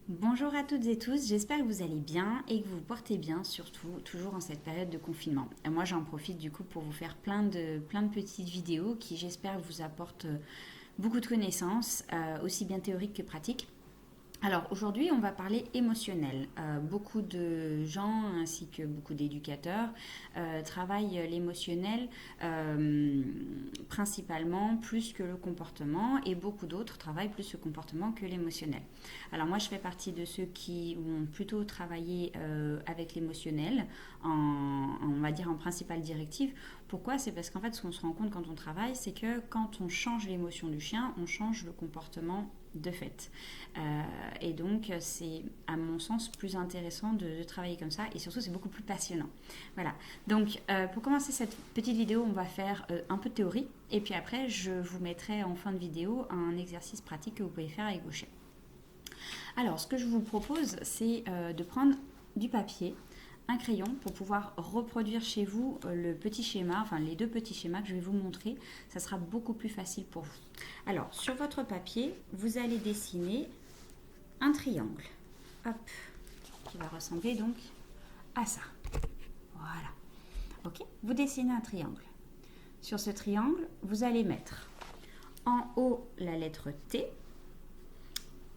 Bonjour à toutes et tous, j'espère que vous allez bien et que vous vous portez bien, surtout toujours en cette période de confinement. Et moi j'en profite du coup pour vous faire plein de petites vidéos qui j'espère vous apportent beaucoup de connaissances, aussi bien théoriques que pratiques. Alors aujourd'hui, on va parler émotionnel. Beaucoup de gens ainsi que beaucoup d'éducateurs travaillent l'émotionnel principalement plus que le comportement et beaucoup d'autres travaillent plus le comportement que l'émotionnel. Alors moi, je fais partie de ceux qui ont plutôt travaillé avec l'émotionnel on va dire en principale directive. Pourquoi? C'est parce qu'en fait, ce qu'on se rend compte quand on travaille, c'est que quand on change l'émotion du chien, on change le comportement de fait. Et donc, c'est à mon sens plus intéressant de travailler comme ça et surtout, c'est beaucoup plus passionnant. Voilà. Donc, pour commencer cette petite vidéo, on va faire un peu de théorie et puis après, je vous mettrai en fin de vidéo un exercice pratique que vous pouvez faire avec vos chiens. Alors, ce que je vous propose, c'est de prendre du papier, un crayon pour pouvoir reproduire chez vous le petit schéma, enfin les deux petits schémas que je vais vous montrer. Ça sera beaucoup plus facile pour vous. Alors, sur votre papier, vous allez dessiner un triangle. Hop, qui va ressembler donc à ça. Voilà. Ok, vous dessinez un triangle. Sur ce triangle, vous allez mettre en haut la lettre T.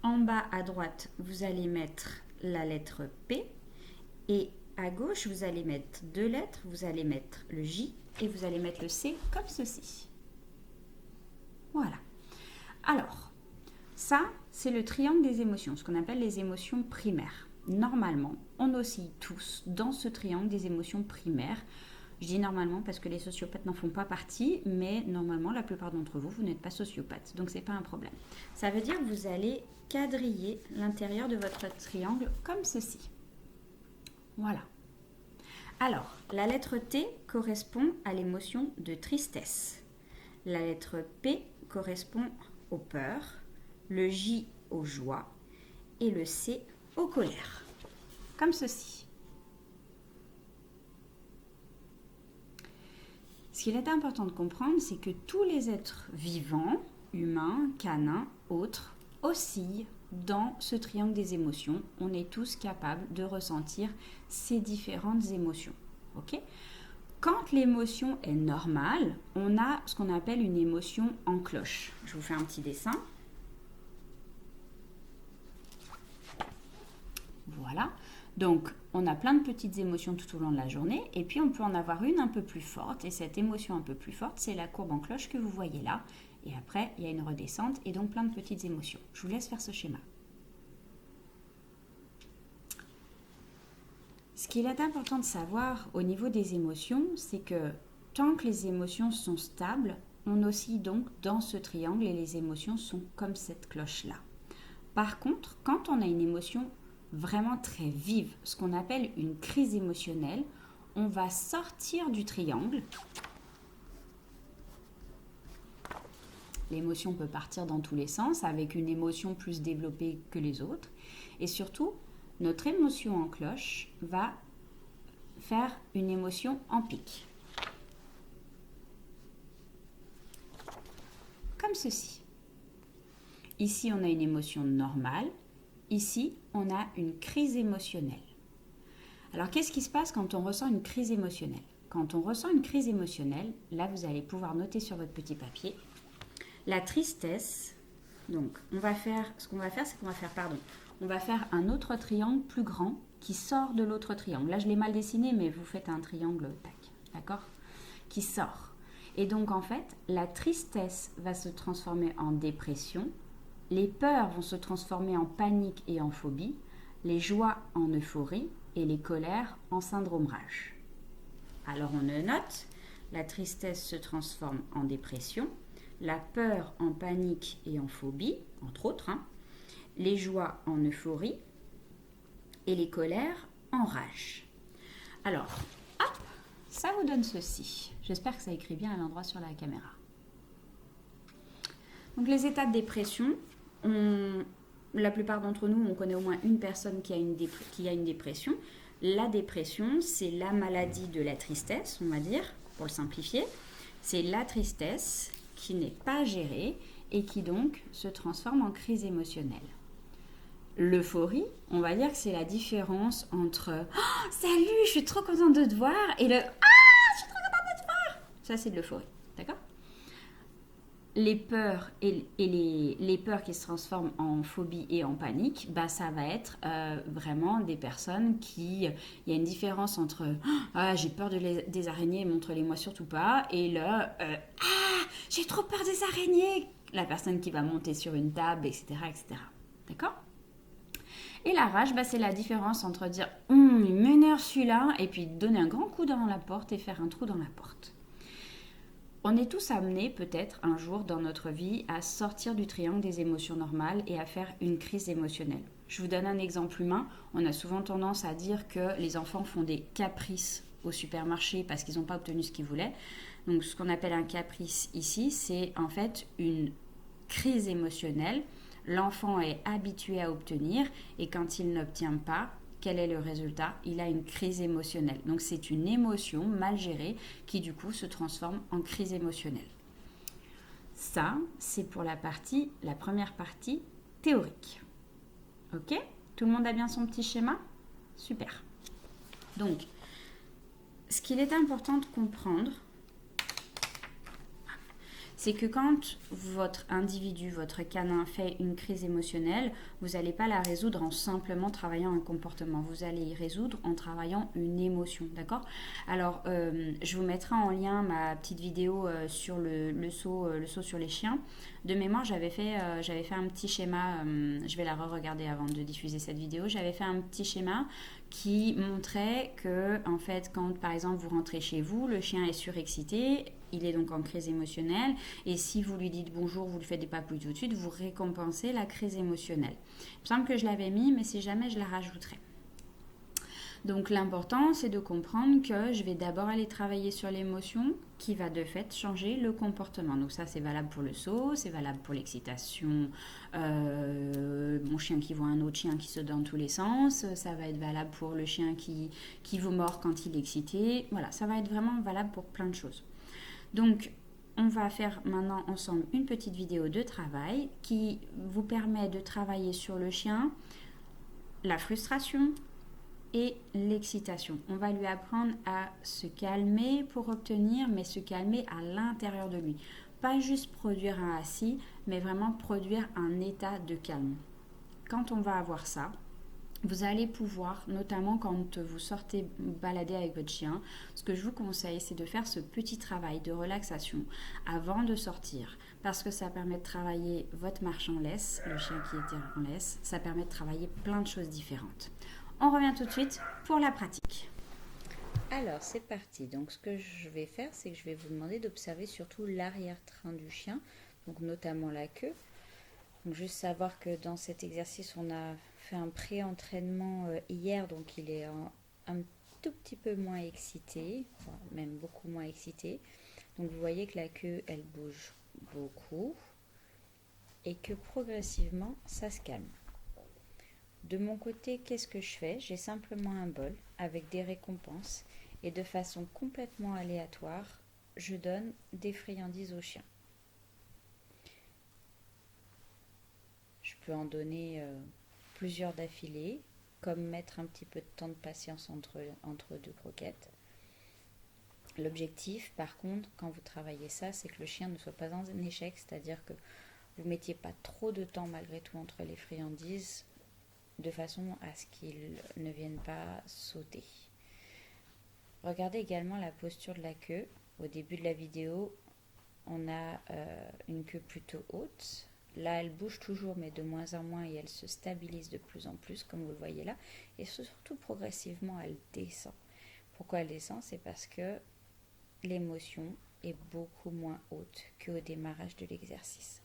En bas à droite, vous allez mettre la lettre P. Et à gauche, vous allez mettre deux lettres. Vous allez mettre le J et vous allez mettre le C comme ceci. Voilà. Alors, ça, c'est le triangle des émotions, ce qu'on appelle les émotions primaires. Normalement, on oscille tous dans ce triangle des émotions primaires. Je dis normalement parce que les sociopathes n'en font pas partie, mais normalement, la plupart d'entre vous, vous n'êtes pas sociopathe, donc ce n'est pas un problème. Ça veut dire que vous allez quadriller l'intérieur de votre triangle comme ceci. Voilà. Alors, la lettre T correspond à l'émotion de tristesse. La lettre P correspond aux peurs, le J aux joies et le C aux colères. Comme ceci. Ce qu'il est important de comprendre, c'est que tous les êtres vivants, humains, canins, autres, oscillent dans ce triangle des émotions. On est tous capables de ressentir ces différentes émotions. Okay ? Quand l'émotion est normale, on a ce qu'on appelle une émotion en cloche. Je vous fais un petit dessin. Voilà. Donc, on a plein de petites émotions tout au long de la journée et puis on peut en avoir une un peu plus forte. Et cette émotion un peu plus forte, c'est la courbe en cloche que vous voyez là. Et après, il y a une redescente et donc plein de petites émotions. Je vous laisse faire ce schéma. Ce qu'il est important de savoir au niveau des émotions, c'est que tant que les émotions sont stables, on oscille donc dans ce triangle et les émotions sont comme cette cloche-là. Par contre, quand on a une émotion vraiment très vive, ce qu'on appelle une crise émotionnelle, on va sortir du triangle. L'émotion peut partir dans tous les sens, avec une émotion plus développée que les autres. Et surtout, notre émotion en cloche va faire une émotion en pic. Comme ceci. Ici, on a une émotion normale. Ici, on a une crise émotionnelle. Alors, qu'est-ce qui se passe quand on ressent une crise émotionnelle? Quand on ressent une crise émotionnelle, là, vous allez pouvoir noter sur votre petit papier la tristesse. Donc, on va faire un autre triangle plus grand qui sort de l'autre triangle. Là, je l'ai mal dessiné, mais vous faites un triangle, tac, d'accord? Qui sort. Et donc, en fait, la tristesse va se transformer en dépression. Les peurs vont se transformer en panique et en phobie, les joies en euphorie et les colères en syndrome rage. Alors on le note, la tristesse se transforme en dépression, la peur en panique et en phobie, entre autres, les joies en euphorie et les colères en rage. Alors, hop, ça vous donne ceci. J'espère que ça écrit bien à l'endroit sur la caméra. Donc les états de dépression, la plupart d'entre nous, on connaît au moins une personne qui a une dépression. La dépression, c'est la maladie de la tristesse, on va dire, pour le simplifier. C'est la tristesse qui n'est pas gérée et qui donc se transforme en crise émotionnelle. L'euphorie, on va dire que c'est la différence entre oh, salut, je suis trop contente de te voir et le ça c'est de l'euphorie, d'accord? Les peurs et les peurs qui se transforment en phobie et en panique, bah, ça va être vraiment des personnes qui... Il y a une différence entre ah, j'ai peur des araignées, montre-les-moi surtout pas, et là, ah, j'ai trop peur des araignées, la personne qui va monter sur une table, etc. etc. D'accord? Et la rage, bah, c'est la différence entre dire il m'énerve celui-là, et puis donner un grand coup dans la porte et faire un trou dans la porte. On est tous amenés peut-être un jour dans notre vie à sortir du triangle des émotions normales et à faire une crise émotionnelle. Je vous donne un exemple humain. On a souvent tendance à dire que les enfants font des caprices au supermarché parce qu'ils n'ont pas obtenu ce qu'ils voulaient. Donc ce qu'on appelle un caprice ici, c'est en fait une crise émotionnelle. L'enfant est habitué à obtenir et quand il n'obtient pas, quel est le résultat? Il a une crise émotionnelle. Donc c'est une émotion mal gérée qui du coup se transforme en crise émotionnelle. Ça, c'est pour la première partie théorique. Ok? Tout le monde a bien son petit schéma? Super. Donc, ce qu'il est important de comprendre, c'est que quand votre individu, votre canin fait une crise émotionnelle, vous n'allez pas la résoudre en simplement travaillant un comportement. Vous allez y résoudre en travaillant une émotion, d'accord? Alors, je vous mettrai en lien ma petite vidéo sur le saut sur les chiens. De mémoire, j'avais fait un petit schéma, je vais la re-regarder avant de diffuser cette vidéo, j'avais fait un petit schéma qui montrait que, en fait, quand par exemple vous rentrez chez vous, le chien est surexcité, il est donc en crise émotionnelle, et si vous lui dites bonjour, vous lui faites des papouilles tout de suite, vous récompensez la crise émotionnelle. Il me semble que je l'avais mis, mais si jamais je la rajouterai. Donc l'important, c'est de comprendre que je vais d'abord aller travailler sur l'émotion qui va de fait changer le comportement. Donc ça, c'est valable pour le saut, c'est valable pour l'excitation, mon chien qui voit un autre chien qui saute dans tous les sens, ça va être valable pour le chien qui vous mord quand il est excité. Voilà, ça va être vraiment valable pour plein de choses. Donc, on va faire maintenant ensemble une petite vidéo de travail qui vous permet de travailler sur le chien, la frustration et l'excitation. On va lui apprendre à se calmer pour obtenir, mais se calmer à l'intérieur de lui. Pas juste produire un assis, mais vraiment produire un état de calme. Quand on va avoir ça, vous allez pouvoir, notamment quand vous sortez balader avec votre chien, ce que je vous conseille, c'est de faire ce petit travail de relaxation avant de sortir, parce que ça permet de travailler votre marche en laisse, le chien qui était en laisse, ça permet de travailler plein de choses différentes. On revient tout de suite pour la pratique. Alors, c'est parti. Donc, ce que je vais faire, c'est que je vais vous demander d'observer surtout l'arrière-train du chien, donc notamment la queue. Donc, juste savoir que dans cet exercice, on a fait un pré-entraînement hier, donc il est un tout petit peu moins excité, enfin, même beaucoup moins excité. Donc, vous voyez que la queue, elle bouge beaucoup et que progressivement, ça se calme. De mon côté, qu'est-ce que je fais? J'ai simplement un bol avec des récompenses et de façon complètement aléatoire, je donne des friandises au chien. Je peux en donner plusieurs d'affilée, comme mettre un petit peu de temps de patience entre deux croquettes. L'objectif, par contre, quand vous travaillez ça, c'est que le chien ne soit pas en échec, c'est-à-dire que vous ne mettiez pas trop de temps malgré tout entre les friandises, de façon à ce qu'ils ne viennent pas sauter. Regardez également la posture de la queue. Au début de la vidéo, on a une queue plutôt haute. Là, elle bouge toujours, mais de moins en moins, et elle se stabilise de plus en plus, comme vous le voyez là. Et surtout, progressivement, elle descend. Pourquoi elle descend? C'est parce que l'émotion est beaucoup moins haute qu'au démarrage de l'exercice.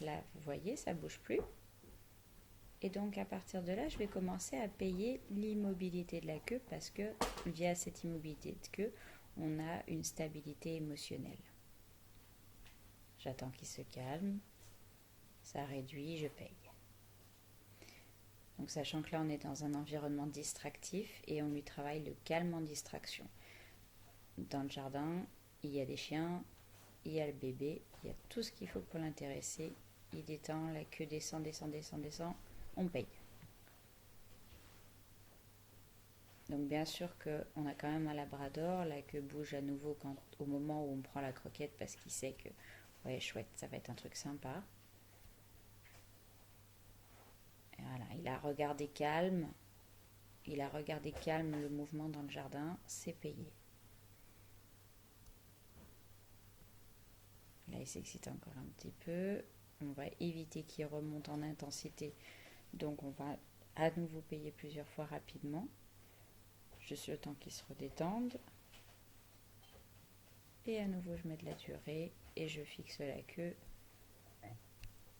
Là, vous voyez, ça ne bouge plus. Et donc, à partir de là, je vais commencer à payer l'immobilité de la queue parce que, via cette immobilité de queue, on a une stabilité émotionnelle. J'attends qu'il se calme. Ça réduit, je paye. Donc, sachant que là, on est dans un environnement distractif et on lui travaille le calme en distraction. Dans le jardin, il y a des chiens. il y a le bébé, il y a tout ce qu'il faut pour l'intéresser. Il détend, la queue descend, on paye. Donc bien sûr qu'on a quand même un labrador, la queue bouge à nouveau au moment où on prend la croquette parce qu'il sait que, ouais, chouette, ça va être un truc sympa. Et voilà, il a regardé calme le mouvement dans le jardin, c'est payé. Là, il s'excite encore un petit peu. On va éviter qu'il remonte en intensité. Donc, on va à nouveau payer plusieurs fois rapidement. Juste le temps qu'il se redétende. Et à nouveau, je mets de la durée et je fixe la queue.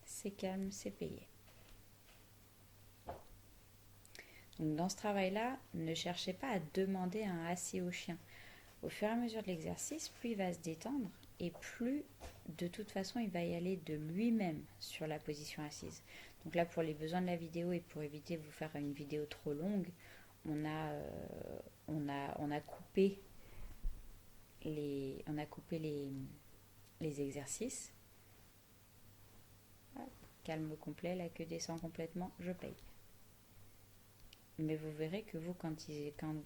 C'est calme, c'est payé. Donc, dans ce travail-là, ne cherchez pas à demander un assis au chien. Au fur et à mesure de l'exercice, plus il va se détendre et plus, de toute façon, il va y aller de lui-même sur la position assise. Donc là, pour les besoins de la vidéo et pour éviter de vous faire une vidéo trop longue, on a coupé les exercices. Calme complet, la queue descend complètement, je paye. Mais vous verrez que vous, quand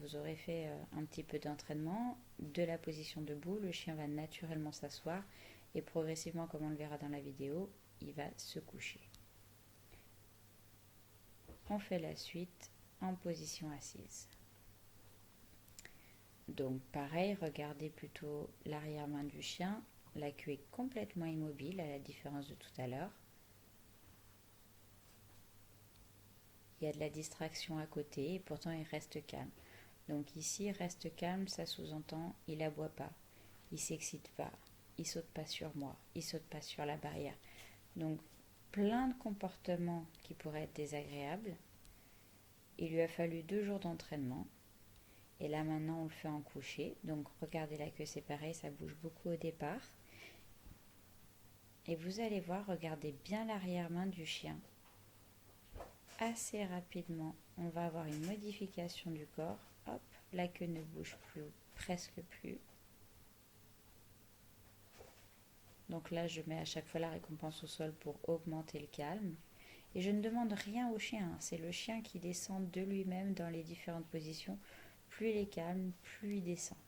vous aurez fait un petit peu d'entraînement, de la position debout, le chien va naturellement s'asseoir et progressivement, comme on le verra dans la vidéo, il va se coucher. On fait la suite en position assise. Donc pareil, regardez plutôt l'arrière-main du chien. La queue est complètement immobile à la différence de tout à l'heure. Il y a de la distraction à côté et pourtant il reste calme. Donc ici, il reste calme, ça sous-entend il aboie pas, il s'excite pas, il saute pas sur moi, il saute pas sur la barrière. Donc plein de comportements qui pourraient être désagréables. Il lui a fallu 2 jours d'entraînement. Et là maintenant on le fait en couché. Donc regardez la queue, c'est pareil, ça bouge beaucoup au départ. Et vous allez voir, regardez bien l'arrière-main du chien. Assez rapidement, on va avoir une modification du corps. Hop, la queue ne bouge plus, presque plus. Donc là, je mets à chaque fois la récompense au sol pour augmenter le calme. Et je ne demande rien au chien, c'est le chien qui descend de lui-même dans les différentes positions. Plus il est calme, plus il descend.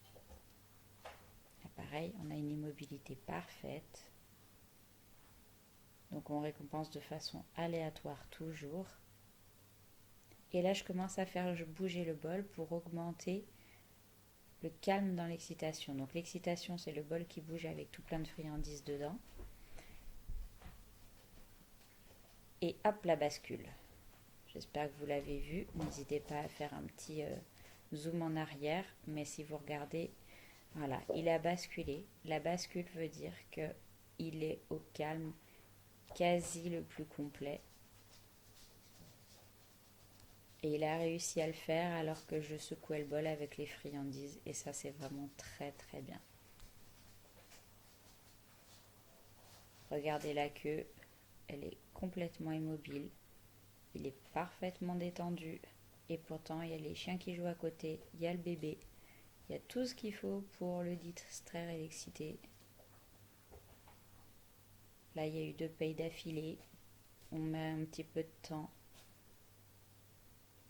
Là, pareil, on a une immobilité parfaite. Donc on récompense de façon aléatoire toujours. Et là, je commence à faire bouger le bol pour augmenter le calme dans l'excitation. Donc l'excitation, c'est le bol qui bouge avec tout plein de friandises dedans. Et hop, la bascule. J'espère que vous l'avez vu. N'hésitez pas à faire un petit zoom en arrière. Mais si vous regardez, voilà, il a basculé. La bascule veut dire qu'il est au calme quasi le plus complet. Et il a réussi à le faire alors que je secouais le bol avec les friandises. Et ça, c'est vraiment très très bien. Regardez la queue. Elle est complètement immobile. Il est parfaitement détendu. Et pourtant, il y a les chiens qui jouent à côté. Il y a le bébé. Il y a tout ce qu'il faut pour le distraire et l'exciter. Là, il y a eu 2 payes d'affilée. On met un petit peu de temps.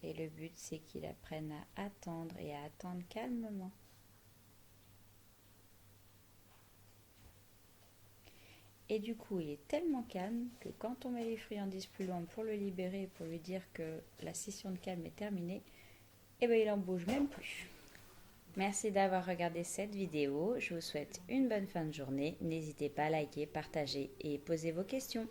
Et le but, c'est qu'il apprenne à attendre et à attendre calmement. Et du coup, il est tellement calme que quand on met les friandises plus loin pour le libérer et pour lui dire que la session de calme est terminée, eh bien, il n'en bouge même plus. Merci d'avoir regardé cette vidéo. Je vous souhaite une bonne fin de journée. N'hésitez pas à liker, partager et poser vos questions.